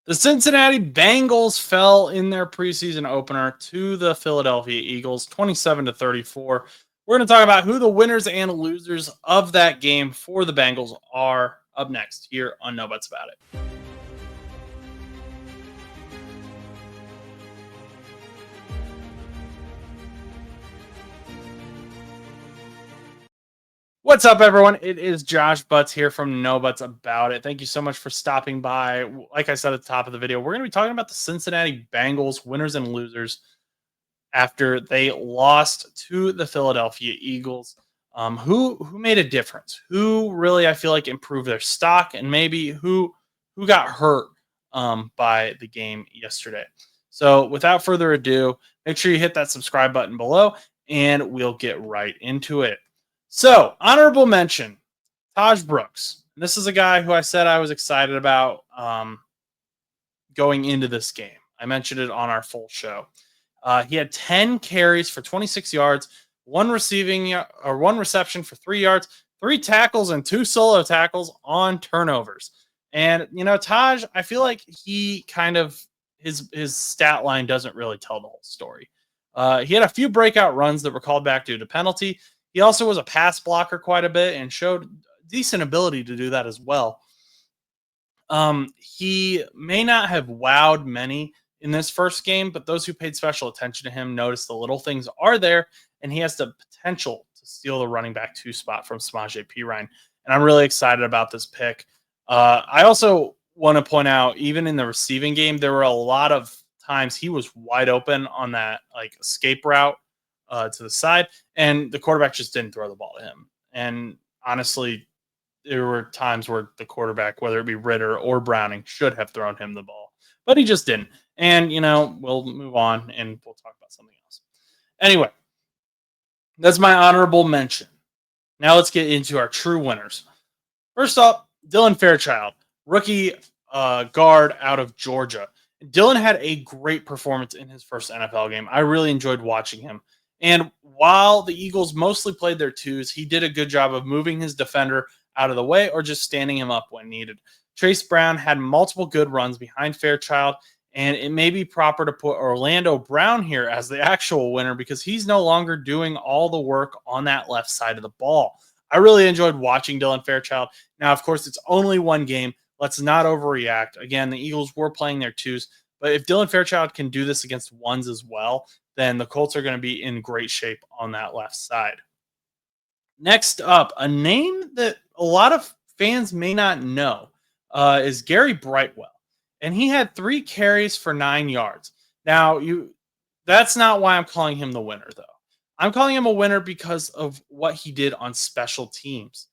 The Cincinnati Bengals fell in their preseason opener to the Philadelphia Eagles, 27-34. We're going to talk about who the winners and losers of that game for the Bengals are up next here on No Butts About It. What's up, everyone? It is Josh Butts here from No Butts About It. Thank you so much for stopping by. Like I said at the top of the video, we're going to be talking about the Cincinnati Bengals winners and losers after they lost to the Philadelphia Eagles. Who made a difference? Who really, I feel like, improved their stock, and maybe who got hurt by the game yesterday. So without further ado, make sure you hit that subscribe button below, and we'll get right into it. So, honorable mention, Taj Brooks. This is a guy who I said I was excited about going into this game. I mentioned it on our full show. He had 10 carries for 26 yards, one reception for 3 yards, 3 tackles, and 2 solo tackles on turnovers. And, Taj, I feel like he kind of, his stat line doesn't really tell the whole story. He had a few breakout runs that were called back due to penalty. He also was a pass blocker quite a bit and showed decent ability to do that as well. He may not have wowed many in this first game, but those who paid special attention to him noticed the little things are there, and he has the potential to steal the running back 2 spot from Samaje Perine. And I'm really excited about this pick. I also want to point out, even in the receiving game, there were a lot of times he was wide open on that escape route to the side, and the quarterback just didn't throw the ball to him. And honestly, there were times where the quarterback, whether it be Ritter or Browning, should have thrown him the ball, but he just didn't. And, we'll move on and we'll talk about something else. Anyway, that's my honorable mention. Now let's get into our true winners. First up, Dylan Fairchild, rookie guard out of Georgia. Dylan had a great performance in his first NFL game. I really enjoyed watching him. And while the Eagles mostly played their twos, he did a good job of moving his defender out of the way or just standing him up when needed. Trace Brown had multiple good runs behind Fairchild, and it may be proper to put Orlando Brown here as the actual winner because he's no longer doing all the work on that left side of the ball. I really enjoyed watching Dylan Fairchild. Now, of course, it's only one game. Let's not overreact. Again, the Eagles were playing their twos, but if Dylan Fairchild can do this against ones as well, then the Colts are going to be in great shape on that left side. Next up, a name that a lot of fans may not know is Gary Brightwell. And he had 3 carries for 9 yards. Now, that's not why I'm calling him the winner, though. I'm calling him a winner because of what he did on special teams.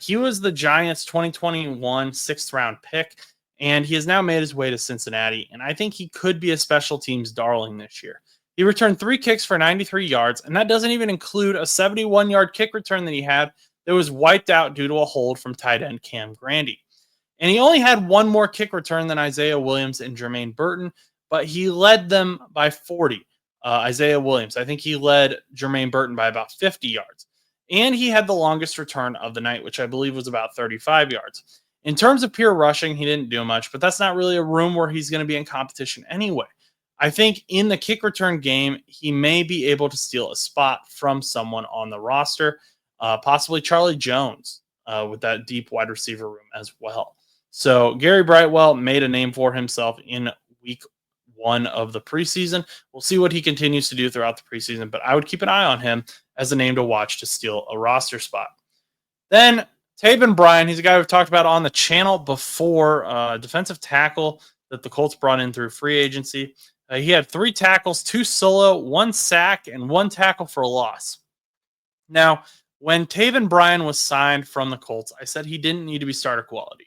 He was the Giants' 2021 6th-round pick, and he has now made his way to Cincinnati. And I think he could be a special teams darling this year. He returned 3 kicks for 93 yards, and that doesn't even include a 71-yard kick return that he had that was wiped out due to a hold from tight end Cam Grandy. And he only had 1 more kick return than Isaiah Williams and Jermaine Burton, but he led them by 40. Isaiah Williams, I think he led Jermaine Burton by about 50 yards. And he had the longest return of the night, which I believe was about 35 yards. In terms of pure rushing, he didn't do much, but that's not really a room where he's going to be in competition anyway. I think in the kick return game, he may be able to steal a spot from someone on the roster, possibly Charlie Jones with that deep wide receiver room as well. So Gary Brightwell made a name for himself in week 1 of the preseason. We'll see what he continues to do throughout the preseason, but I would keep an eye on him as a name to watch to steal a roster spot. Then Taven Bryan, he's a guy we've talked about on the channel before, defensive tackle that the Colts brought in through free agency. He had 3 tackles, 2 solo, 1 sack, and 1 tackle for a loss. Now, when Taven Bryan was signed from the Colts, I said he didn't need to be starter quality.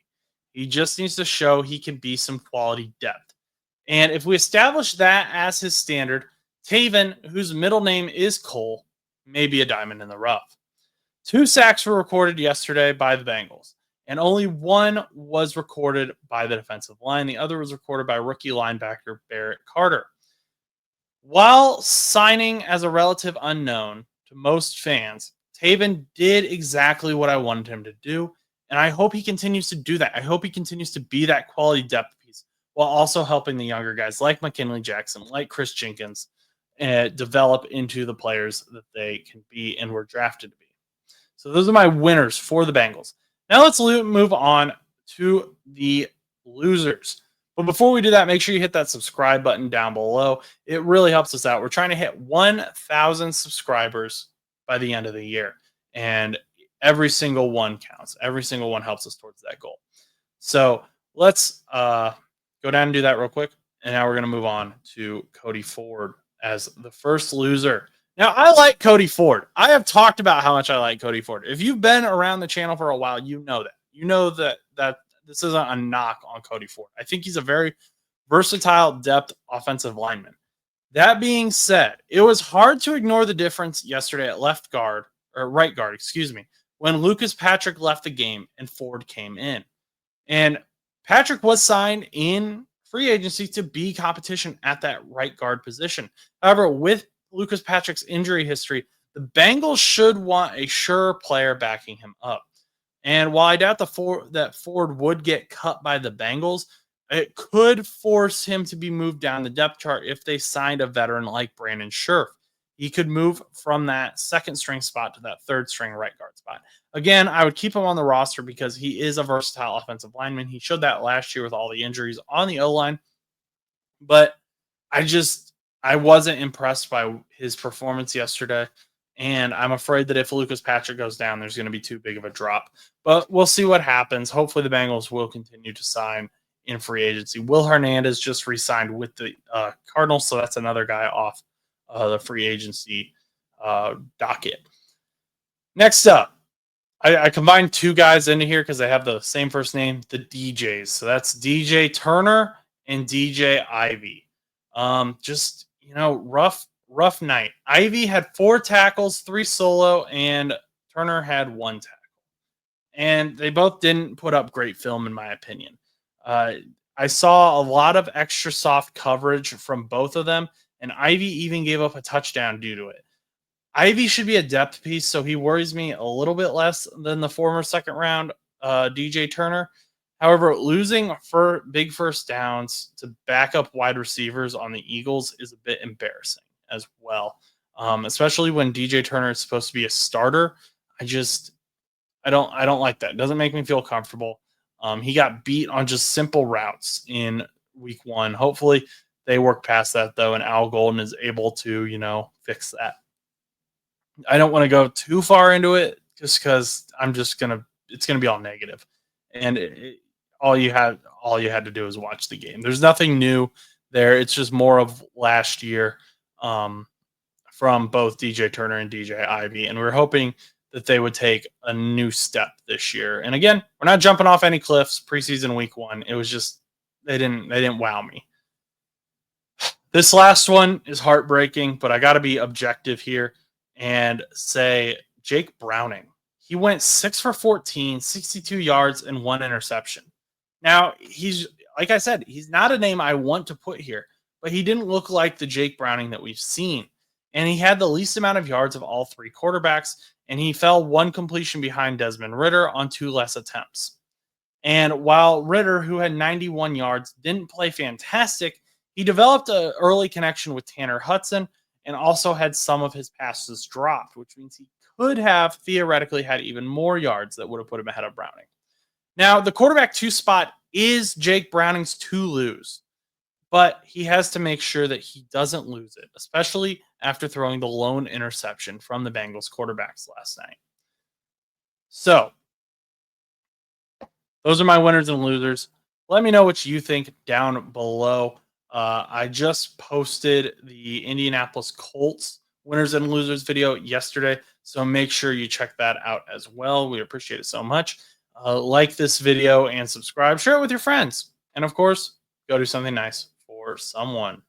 He just needs to show he can be some quality depth. And if we establish that as his standard, Taven, whose middle name is Cole, may be a diamond in the rough. 2 sacks were recorded yesterday by the Bengals, and only 1 was recorded by the defensive line. The other was recorded by rookie linebacker Barrett Carter. While signing as a relative unknown to most fans, Taven did exactly what I wanted him to do, and I hope he continues to do that. I hope he continues to be that quality depth piece. while also helping the younger guys like McKinley Jackson, like Chris Jenkins, develop into the players that they can be and were drafted to be. So those are my winners for the Bengals. Now let's move on to the losers. But before we do that, make sure you hit that subscribe button down below. It really helps us out. We're trying to hit 1,000 subscribers by the end of the year. And every single one counts. Every single one helps us towards that goal. So let's go down and do that real quick. And now we're going to move on to Cody Ford as the first loser. Now, I like Cody Ford. I have talked about how much I like Cody Ford. If you've been around the channel for a while, you know that. You know that this isn't a knock on Cody Ford. I think he's a very versatile depth offensive lineman. That being said, it was hard to ignore the difference yesterday at left guard, or right guard, excuse me, when Lucas Patrick left the game and Ford came in. And Patrick was signed in free agency to be competition at that right guard position. However, with Lucas Patrick's injury history, the Bengals should want a sure player backing him up. And while I doubt that Ford would get cut by the Bengals, it could force him to be moved down the depth chart if they signed a veteran like Brandon Scherf. He could move from that second string spot to that third string right guard spot. Again, I would keep him on the roster because he is a versatile offensive lineman. He showed that last year with all the injuries on the O-line. But I wasn't impressed by his performance yesterday. And I'm afraid that if Lucas Patrick goes down, there's going to be too big of a drop. But we'll see what happens. Hopefully the Bengals will continue to sign in free agency. Will Hernandez just re-signed with the Cardinals, so that's another guy off the free agency docket. Next up, I combined two guys into here because they have the same first name, the DJs. So that's DJ Turner and DJ Ivy. Just, rough night. Ivy had 4 tackles, 3 solo, and Turner had 1 tackle. And they both didn't put up great film, in my opinion. I saw a lot of extra soft coverage from both of them, and Ivy even gave up a touchdown due to it. Ivy should be a depth piece, so he worries me a little bit less than the former second round DJ Turner. However, losing for big first downs to backup wide receivers on the Eagles is a bit embarrassing as well, especially when DJ Turner is supposed to be a starter. I don't like that. It doesn't make me feel comfortable. He got beat on just simple routes in week 1. Hopefully they work past that though, and Al Golden is able to, fix that. I don't want to go too far into it just because it's going to be all negative. And all you had to do is watch the game. There's nothing new there. It's just more of last year from both DJ Turner and DJ Ivy. And we're hoping that they would take a new step this year. And again, we're not jumping off any cliffs preseason week 1. It was just, they didn't wow me. This last one is heartbreaking, but I got to be objective here and say Jake Browning. He went 6 for 14, 62 yards, and 1 interception. Now, he's, like I said, he's not a name I want to put here, but he didn't look like the Jake Browning that we've seen. And he had the least amount of yards of all 3 quarterbacks, and he fell 1 completion behind Desmond Ridder on 2 less attempts. And while Ridder, who had 91 yards, didn't play fantastic, he developed an early connection with Tanner Hudson and also had some of his passes dropped, which means he could have theoretically had even more yards that would have put him ahead of Browning. Now, the quarterback 2 spot is Jake Browning's to lose, but he has to make sure that he doesn't lose it, especially after throwing the lone interception from the Bengals quarterbacks last night. So, those are my winners and losers. Let me know what you think down below. I just posted the Indianapolis Colts winners and losers video yesterday, so make sure you check that out as well. We appreciate it so much. Like this video and subscribe. Share it with your friends. And of course, go do something nice for someone.